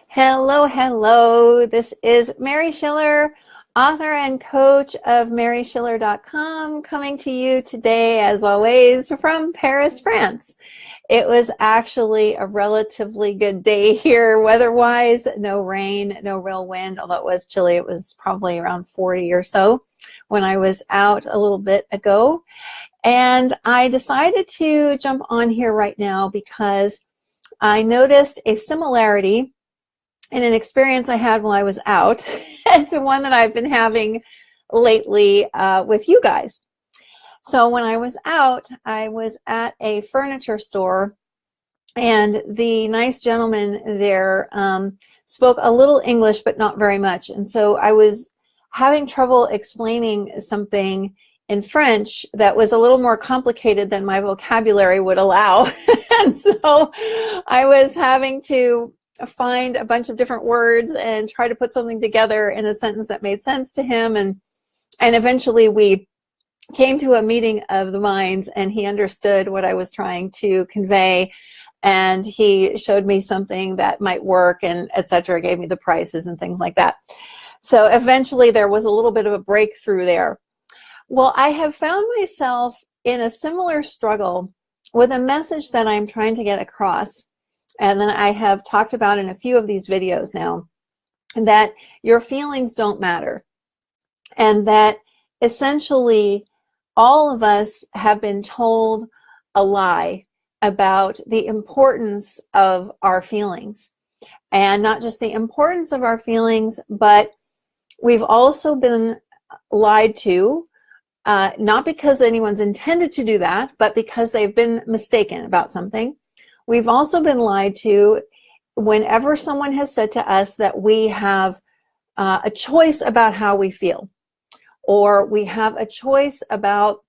Hello, hello. This is Mary Schiller, author and coach of MarySchiller.com, coming to you today, as always, from Paris, France. It was actually a relatively good day here weather-wise. No rain, no real wind, although it was chilly. It was probably around 40 or so when I was out a little bit ago. And I decided to jump on here right now because I noticed a similarity in an experience I had while I was out and to one that I've been having lately with you guys. So when I was out, I was at a furniture store, and the nice gentleman there spoke a little English, but not very much. And so I was having trouble explaining something in French that was a little more complicated than my vocabulary would allow. And so I was having to find a bunch of different words and try to put something together in a sentence that made sense to him. And eventually we came to a meeting of the minds, and he understood what I was trying to convey. And he showed me something that might work, and etc., gave me the prices and things like that. So eventually there was a little bit of a breakthrough there. Well, I have found myself in a similar struggle with a message that I'm trying to get across, and then I have talked about in a few of these videos now, that your feelings don't matter, and that essentially all of us have been told a lie about the importance of our feelings. And not just the importance of our feelings, but we've also been lied to, not because anyone's intended to do that, but because they've been mistaken about something. We've also been lied to whenever someone has said to us that we have a choice about how we feel, or we have a choice about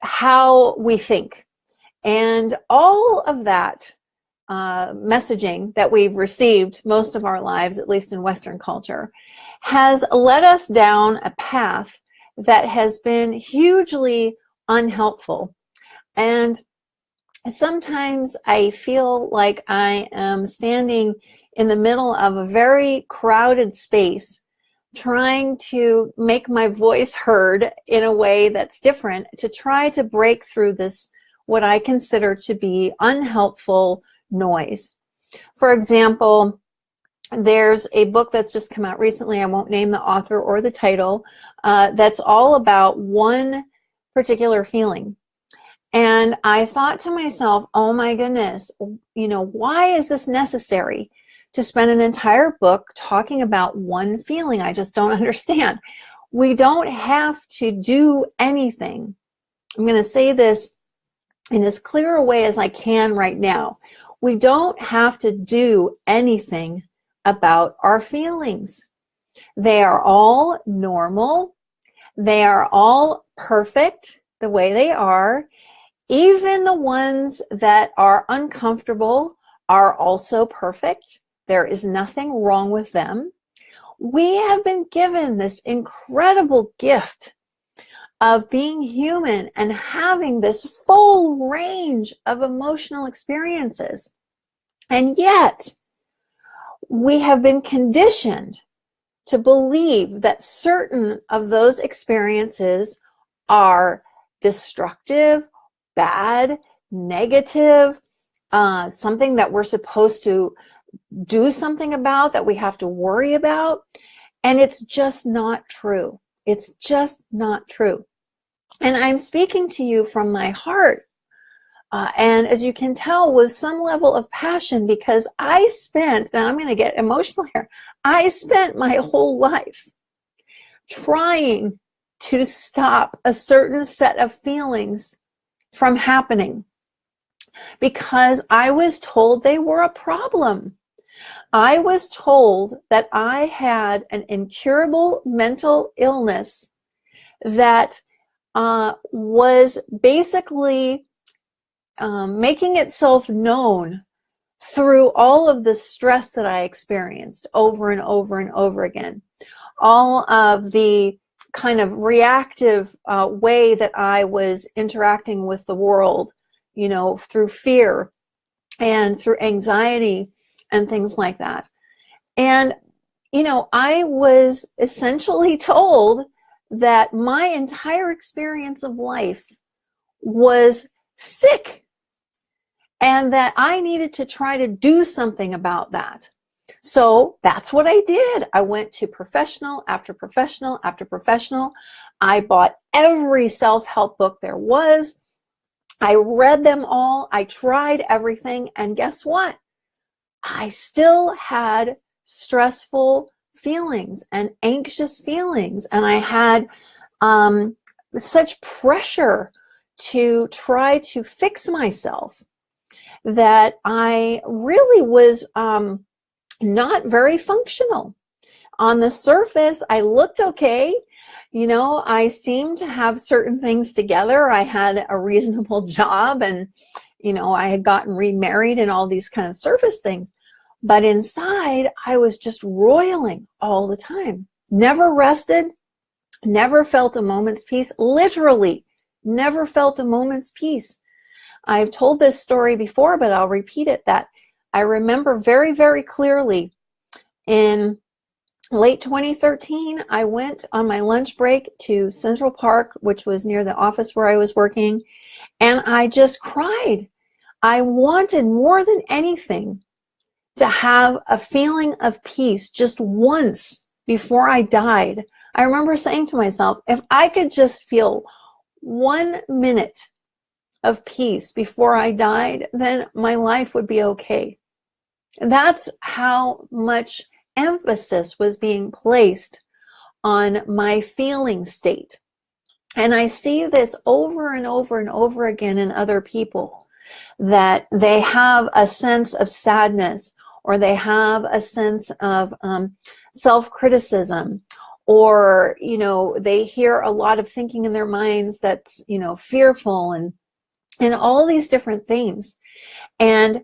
how we think. And all of that messaging that we've received most of our lives, at least in Western culture, has led us down a path that has been hugely unhelpful. And sometimes I feel like I am standing in the middle of a very crowded space, trying to make my voice heard in a way that's different, to try to break through this, what I consider to be unhelpful noise. For example, there's a book that's just come out recently, I won't name the author or the title, that's all about one particular feeling. And I thought to myself, oh my goodness, why is this necessary to spend an entire book talking about one feeling? I just don't understand. We don't have to do anything. I'm going to say this in as clear a way as I can right now. We don't have to do anything about our feelings. They are all normal. They are all perfect the way they are. Even the ones that are uncomfortable are also perfect. There is nothing wrong with them. We have been given this incredible gift of being human and having this full range of emotional experiences. And yet, we have been conditioned to believe that certain of those experiences are destructive, bad, negative, something that we're supposed to do something about, that we have to worry about. And it's just not true. It's just not true. And I'm speaking to you from my heart. And as you can tell, with some level of passion, because I spent, and I'm going to get emotional here, I spent my whole life trying to stop a certain set of feelings from happening because I was told they were a problem. I was told that I had an incurable mental illness that was basically making itself known through all of the stress that I experienced over and over and over again. All of the kind of reactive way that I was interacting with the world, through fear and through anxiety and things like that. And, I was essentially told that my entire experience of life was sick and that I needed to try to do something about that. So that's what I did. I went to professional after professional after professional. I bought every self-help book there was. I read them all. I tried everything. And guess what? I still had stressful feelings and anxious feelings. And I had such pressure to try to fix myself that I really was not very functional. On the surface, I looked okay. I seemed to have certain things together. I had a reasonable job and, I had gotten remarried and all these kind of surface things. But inside, I was just roiling all the time. Never rested, never felt a moment's peace, literally never felt a moment's peace. I've told this story before, but I'll repeat it, that I remember very, very clearly in late 2013, I went on my lunch break to Central Park, which was near the office where I was working, and I just cried. I wanted more than anything to have a feeling of peace just once before I died. I remember saying to myself, if I could just feel 1 minute of peace before I died, then my life would be okay. That's how much emphasis was being placed on my feeling state. And I see this over and over and over again in other people, that they have a sense of sadness, or they have a sense of self-criticism, or, they hear a lot of thinking in their minds that's, fearful and all these different things. And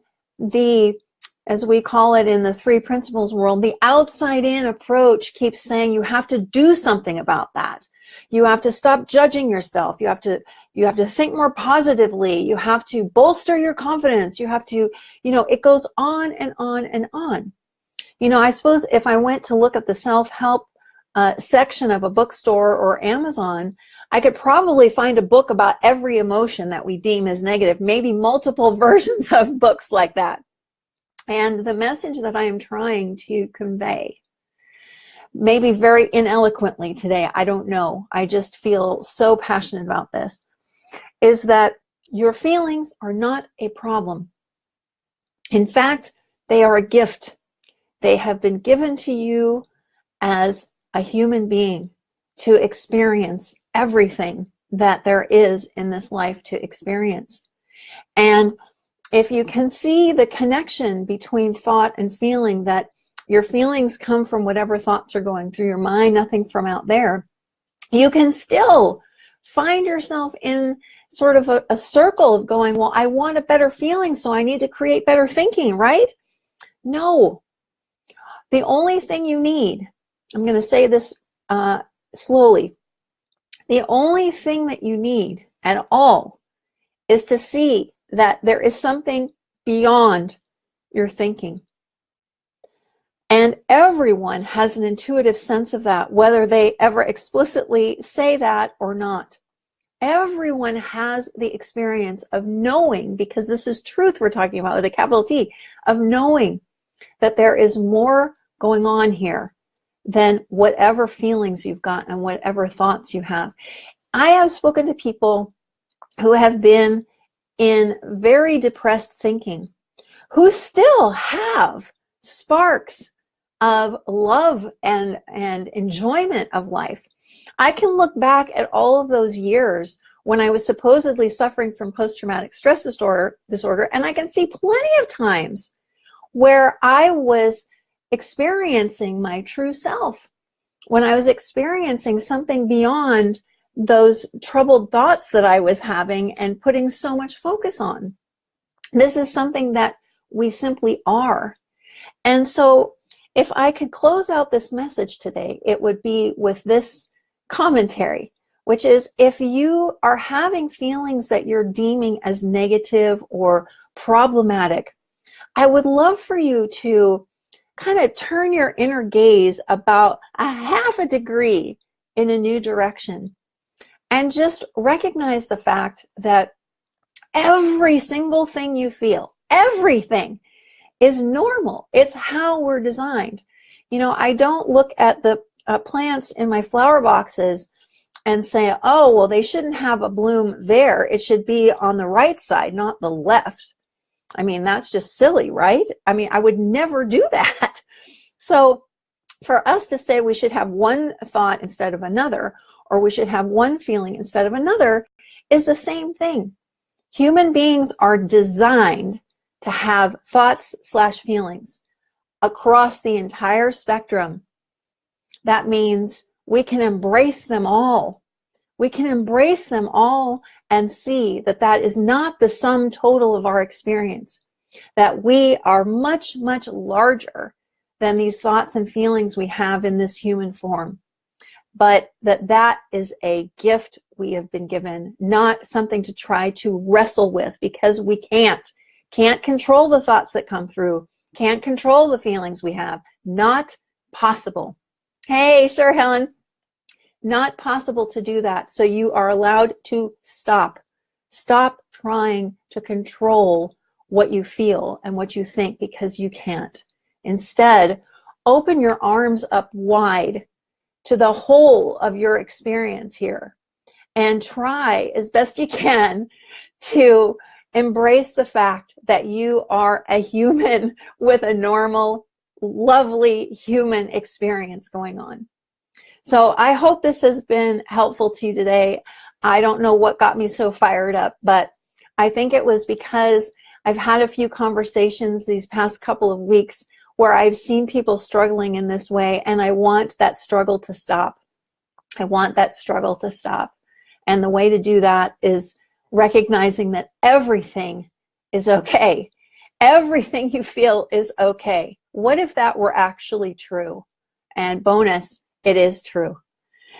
as we call it in the 3 principles world, the outside-in approach keeps saying you have to do something about that. You have to stop judging yourself. You have to think more positively. You have to bolster your confidence. You have to, it goes on and on and on. I suppose if I went to look at the self-help section of a bookstore or Amazon, I could probably find a book about every emotion that we deem as negative, maybe multiple versions of books like that. And the message that I am trying to convey, maybe very ineloquently today, I don't know, I just feel so passionate about this, is that your feelings are not a problem. In fact, they are a gift. They have been given to you as a human being to experience everything that there is in this life to experience. And if you can see the connection between thought and feeling, that your feelings come from whatever thoughts are going through your mind, nothing from out there, you can still find yourself in sort of a circle of going, well, I want a better feeling, so I need to create better thinking, right? No. The only thing you need, I'm going to say this slowly, the only thing that you need at all is to see that there is something beyond your thinking. And everyone has an intuitive sense of that, whether they ever explicitly say that or not. Everyone has the experience of knowing, because this is truth we're talking about with a capital T, of knowing that there is more going on here than whatever feelings you've got and whatever thoughts you have. I have spoken to people who have been in very depressed thinking, who still have sparks of love and enjoyment of life. I can look back at all of those years when I was supposedly suffering from post-traumatic stress disorder, and I can see plenty of times where I was experiencing my true self, when I was experiencing something beyond those troubled thoughts that I was having and putting so much focus on. This is something that we simply are. And so if I could close out this message today, it would be with this commentary, which is, if you are having feelings that you're deeming as negative or problematic, I would love for you to kind of turn your inner gaze about a half a degree in a new direction and just recognize the fact that every single thing you feel, everything, is normal. It's how we're designed. You know, I don't look at the plants in my flower boxes and say, oh, well, they shouldn't have a bloom there. It should be on the right side, not the left. I mean, that's just silly, right? I mean, I would never do that. So for us to say we should have one thought instead of another, or we should have one feeling instead of another, is the same thing. Human beings are designed to have thoughts/feelings across the entire spectrum. That means we can embrace them all. We can embrace them all and see that that is not the sum total of our experience, that we are much, much larger than these thoughts and feelings we have in this human form, but that is a gift we have been given, not something to try to wrestle with, because we can't control the thoughts that come through, can't control the feelings we have. Not possible. Hey, sure, Helen. Not possible to do that. So you are allowed to stop. Stop trying to control what you feel and what you think, because you can't. Instead, open your arms up wide to the whole of your experience here and try as best you can to embrace the fact that you are a human with a normal, lovely human experience going on. So I hope this has been helpful to you today. I don't know what got me so fired up, but I think it was because I've had a few conversations these past couple of weeks where I've seen people struggling in this way, and I want that struggle to stop. I want that struggle to stop. And the way to do that is recognizing that everything is okay. Everything you feel is okay. What if that were actually true? And bonus, it is true.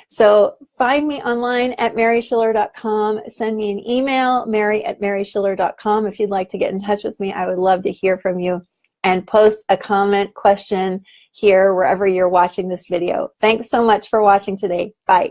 So find me online at maryschiller.com. Send me an email, mary@maryschiller.com. If you'd like to get in touch with me, I would love to hear from you. And post a comment, question here, wherever you're watching this video. Thanks so much for watching today. Bye.